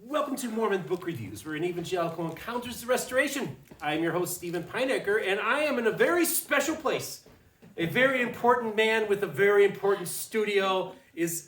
Welcome to Mormon Book Reviews, where an evangelical encounters the restoration. I am your host, Stephen Pinecker, and I am in a very special place. A very important man with a very important studio.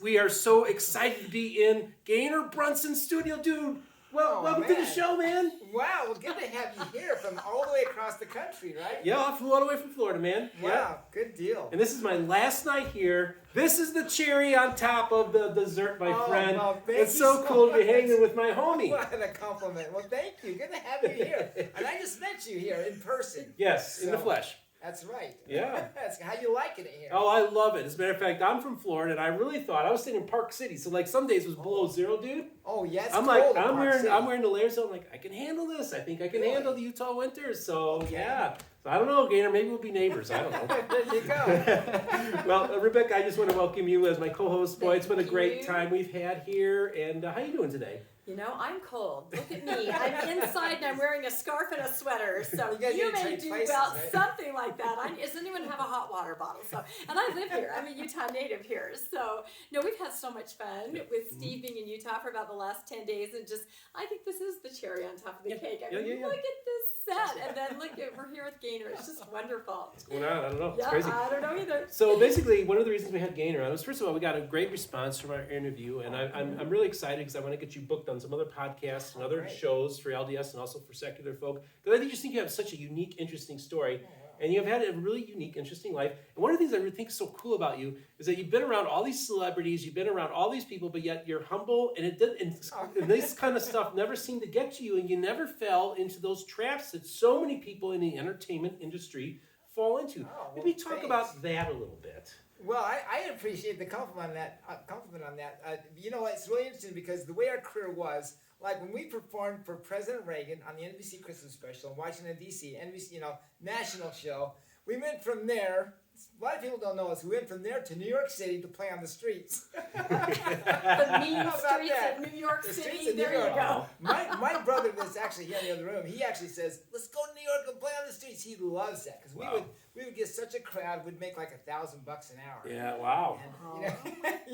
We are so excited to be in Gaynor Brunson's studio, dude. Well, welcome to the show, man. Wow, well, good to have you here from all the way across the country, right? Yeah, I flew all the way from Florida, man. Wow, yeah. Good deal. And this is my last night here. This is the cherry on top of the dessert, my friend. Well, it's so cool to be hanging with my homie. What a compliment. Well, thank you. Good to have you here. And I just met you here in person. Yes, in the flesh. That's right. Yeah. That's how you liking it here. Oh, I love it. As a matter of fact, I'm from Florida, and I really thought I was staying in Park City, so like some days it was below zero, dude. Oh, yeah, it's I'm cold like, in Park City. I'm wearing the layers, so I'm like, I can handle this. I think I can Really? handle the Utah winters. So Okay. yeah. So I don't know, Gaynor. Maybe we'll be neighbors. I don't know. There you go. Well, Rebecca, I just want to welcome you as my co-host. Boy, it's been a Thank great you. time we've had here. And how you doing today? You know, I'm cold. Look at me. I'm inside and I'm wearing a scarf and a sweater. So You guys you need to may trade do places, about right? something like that. Does anyone have a hot water bottle? So, and I live here. I'm a Utah native here. So, no, we've had so much fun with Steve being in Utah for about the last 10 days. And just, I think this is the cherry on top of the cake. I mean, look at this set. And then we're here with Gaynor. It's just wonderful. What's going on? I don't know. It's Yeah, crazy. I don't know either. So basically, one of the reasons we had Gaynor on was, first of all, we got a great response from our interview, and I'm really excited because I want to get you booked on some other podcasts and other Great. shows for LDS and also for secular folk. Because I think you have such a unique, interesting story, and you've had a really unique, interesting life. And one of the things I really think is so cool about you is that you've been around all these celebrities, you've been around all these people, but yet you're humble, and and this kind of stuff never seemed to get to you, and you never fell into those traps that so many people in the entertainment industry fall into. Oh, Maybe well, talk thanks. about that a little bit. Well, I appreciate the compliment on that. You know, it's really interesting because the way our career was, like when we performed for President Reagan on the NBC Christmas special in Washington, D.C., NBC, national show, we went from there. A lot of people don't know us. We went from there to New York City to play on the streets. The mean How about streets that? of New York The City. streets of New There you York. go. My brother that's actually here in the other room, he actually says, let's go to New York and play on the streets. He loves that because Wow. we would get such a crowd, we'd make like $1,000 an hour. Yeah, wow. And, yeah.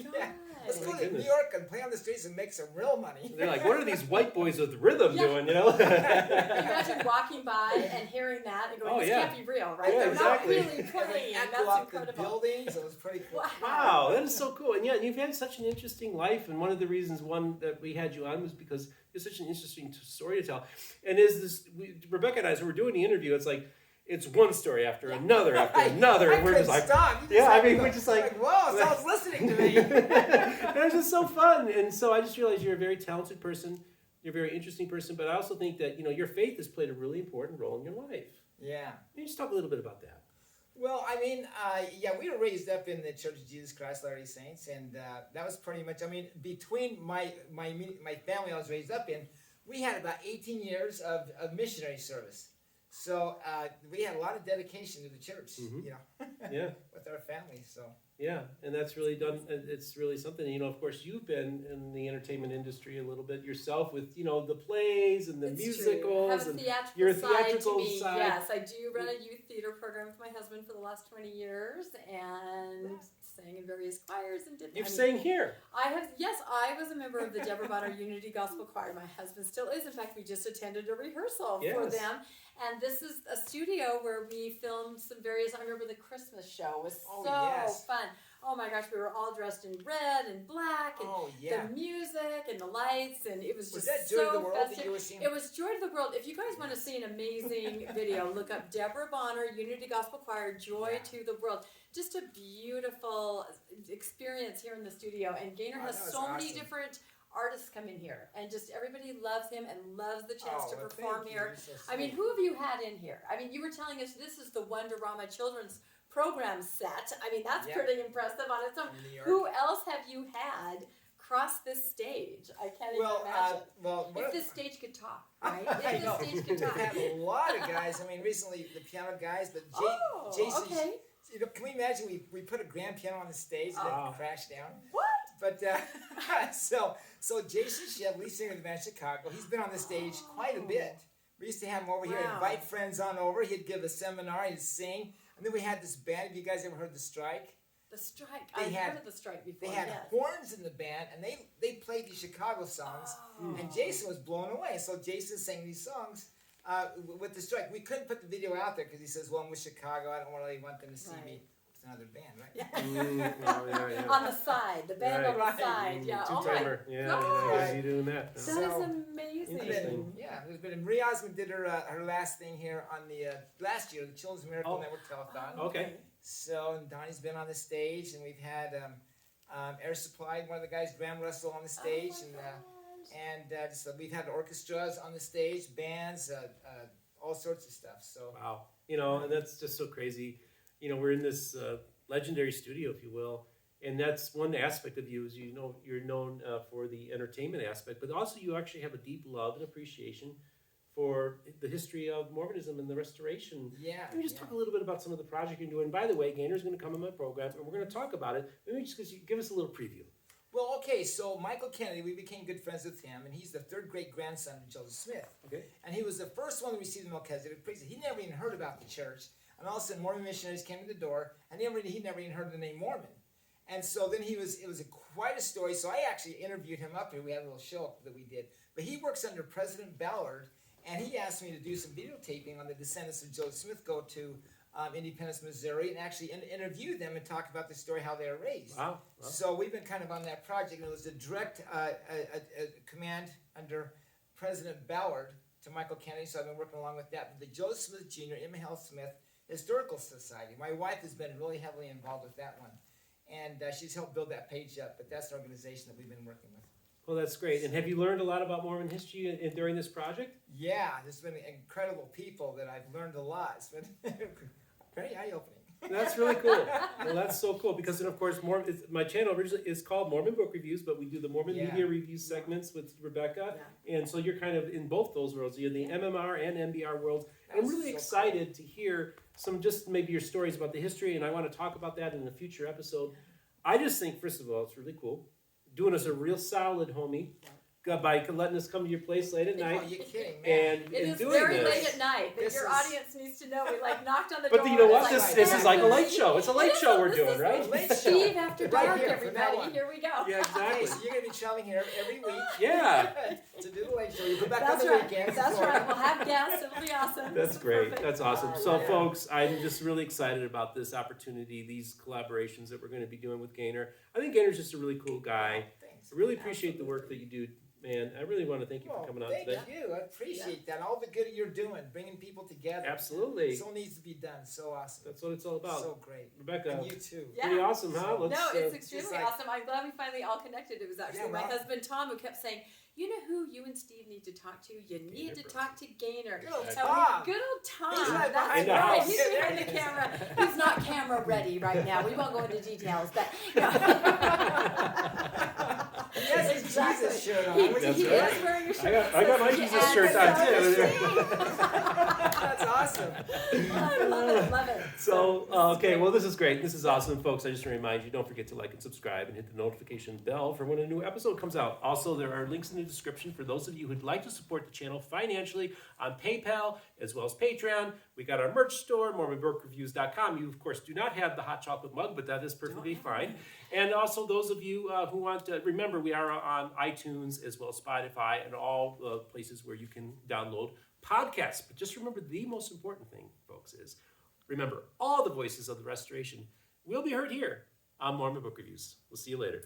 God. Let's go my to goodness. New York and play on the streets and make some real money. They're like, what are these white boys with rhythm doing, you know? Imagine walking by and hearing that and going, Oh, this yeah. can't be real, right? Yeah, They're exactly. not really And playing. they echo That's off the incredible. buildings. It was pretty cool. Wow, that is so cool. And yeah, you've had such an interesting life. And one of the reasons that we had you on was because it's such an interesting story to tell. And Rebecca and I, as we were doing the interview, it's like, it's one story after another after another. I And we're couldn't just like, stop. You just yeah, I had to mean, go, we're just like, whoa, someone's listening to me. it was just so fun. And so I just realized you're a very talented person. You're a very interesting person. But I also think that, your faith has played a really important role in your life. Yeah. Can you just talk a little bit about that? Well, I mean, we were raised up in the Church of Jesus Christ Latter-day Saints, and that was pretty much, between my family I was raised up in, we had about 18 years of missionary service. So we had a lot of dedication to the church, Yeah. with our family, so. Yeah, and that's really done. It's really something. Of course, you've been in the entertainment industry a little bit yourself with, the plays and the It's musicals. True. I have a and theatrical your side theatrical to me. side. Yes, I do run a youth theater program with my husband for the last 20 years and sang in various choirs and did. You've sang here. I was a member of the Deborah Bonner Unity Gospel Choir. My husband still is. In fact, we just attended a rehearsal for Yes. them. And this is a studio where we filmed some various. I remember the Christmas show was fun. Oh my gosh, we were all dressed in red and black, and the music and the lights, and it was just that Joy so to the World festive. that you were seeing? It was Joy to the World. If you guys want to see an amazing video, look up Deborah Bonner Unity Gospel Choir, Joy to the World. Just a beautiful experience here in the studio, and Gaynor has so many different artists come in here, and just everybody loves him and loves the chance to perform here. I mean, who have you had in here? I mean, you were telling us this is the Wonderama Children's program set. I mean, that's pretty impressive on its own. Who else have you had cross this stage? I can't even imagine. If this stage could talk, right? If this stage could talk. We've had a lot of guys. Recently the piano guys, but Jason. Okay. Can we imagine we put a grand piano on the stage and then it crashed down? What? But so Jason Shebb, lead singer of the band Chicago, he's been on the stage quite a bit. We used to have him over here, invite friends on over. He'd give a seminar, he'd sing. And then we had this band. Have you guys ever heard The Strike? The Strike. They I've had- heard of the Strike before. They had yes. horns in the band, and they played these Chicago songs, and Jason was blown away. So Jason sang these songs with the Strike. We couldn't put the video out there because he says, "Well, I'm with Chicago. I don't really want them to see me." It's another band, right? Yeah. On the side, the band on the Right. side. Yeah. Oh my Two-timer. Yeah, gosh. you doing that. That So- is amazing. Interesting. Yeah, there's been Marie Osmond did her last thing here on the last year, the Children's Miracle Oh. Network telethon. Okay. So and Donnie's been on the stage, and we've had Air Supply, one of the guys, Graham Russell, on the stage, Oh my and gosh. just, we've had orchestras on the stage, bands, all sorts of stuff. So Wow. And that's just so crazy. We're in this legendary studio, if you will, and that's one aspect of you is you're known for the entertainment aspect, but also you actually have a deep love and appreciation for the history of Mormonism and the restoration. yeah, Let me just talk a little bit about some of the project you're doing. By the way, Gaynor's going to come on my program, and we're going to talk about it. Maybe just give us a little preview. Well, okay, so Michael Kennedy, we became good friends with him, and he's the third great grandson of Joseph Smith. Okay. And he was the first one to receive the Melchizedek priesthood. He never even heard about the church. And all of a sudden, Mormon missionaries came to the door, and he never even heard the name Mormon. And so then it was quite a story. So I actually interviewed him up here. We had a little show that we did. But he works under President Ballard, and he asked me to do some videotaping on the descendants of Joseph Smith, go to Independence, Missouri, and actually interview them and talk about the story, how they were raised. Wow. So we've been kind of on that project, and it was a direct command under President Ballard to Michael Kennedy, so I've been working along with that. The Joseph Smith Jr., Emma Hale Smith Historical Society. My wife has been really heavily involved with that one, and she's helped build that page up, but that's an organization that we've been working with. Well, that's great. And have you learned a lot about Mormon history during this project? Yeah, there's been incredible people that I've learned a lot. It's been very eye-opening. That's really cool. Well, that's so cool because, then, of course, my channel originally is called Mormon Book Reviews, but we do the Mormon Media Review segments with Rebecca, and so you're kind of in both those worlds. You're in the MMR and MBR worlds. And I'm really excited to hear some just maybe your stories about the history, and I want to talk about that in a future episode. I just think, first of all, it's really cool. Doing us a real solid, homie, by letting us come to your place late at night. Oh, you're kidding, man. And It in is doing very this, late at night, but This your is- audience needs to know. We knocked on the door. but you know what? It's This is like a late Steve. show. It's a late show we're doing, right? Late show. Steve after Right dark, here, from now everybody. on. Here we go. Yeah, Okay, exactly. so you're going to be traveling here every week Yeah. to do the late show. You go back That's on the right. weekends. That's right. We'll have guests. It'll be awesome. That's great. Perfect. That's awesome. I So, love it. folks, I'm just really excited about this opportunity, these collaborations that we're going to be doing with Gaynor. I think Gaynor's just a really cool guy. Thanks. I really appreciate the work that you do, man. I really want to thank you for coming on Thank today. you. I appreciate that. All the good you're doing, bringing people together. Absolutely. It all needs to be done. So awesome. That's what it's all about. So great. Rebecca, And you too. Yeah. pretty awesome, huh? So- No, it's uh, extremely like- awesome. I'm glad we finally all connected. It was actually Yeah, my well- husband Tom who kept saying, "You know who you and Steve need to talk to? You need to talk to Gaynor." Good old And Tom. Good old Tom. He's right That's behind the right. house. He's Yeah, behind there the he is. camera. He's not camera ready right now. We won't go into details, but He has his Exactly. Jesus shirt on. he, which That's he is right. is wearing a shirt. I got that my says, Jesus "Yeah, shirt on, so too." does Steve. That's awesome. I love it. Love it. So, this is okay, great. well, this is great. This is awesome, folks. I just want to remind you, don't forget to like and subscribe and hit the notification bell for when a new episode comes out. Also, there are links in the description for those of you who'd like to support the channel financially on PayPal as well as Patreon. We got our merch store, MormonBookReviews.com. You, of course, do not have the hot chocolate mug, but that is perfectly fine. And also, those of you who want to, remember, we are on iTunes as well as Spotify and all the places where you can download podcasts. But just remember, the most important thing, folks, is remember, all the voices of the restoration will be heard here on Mormon Book Reviews. We'll see you later.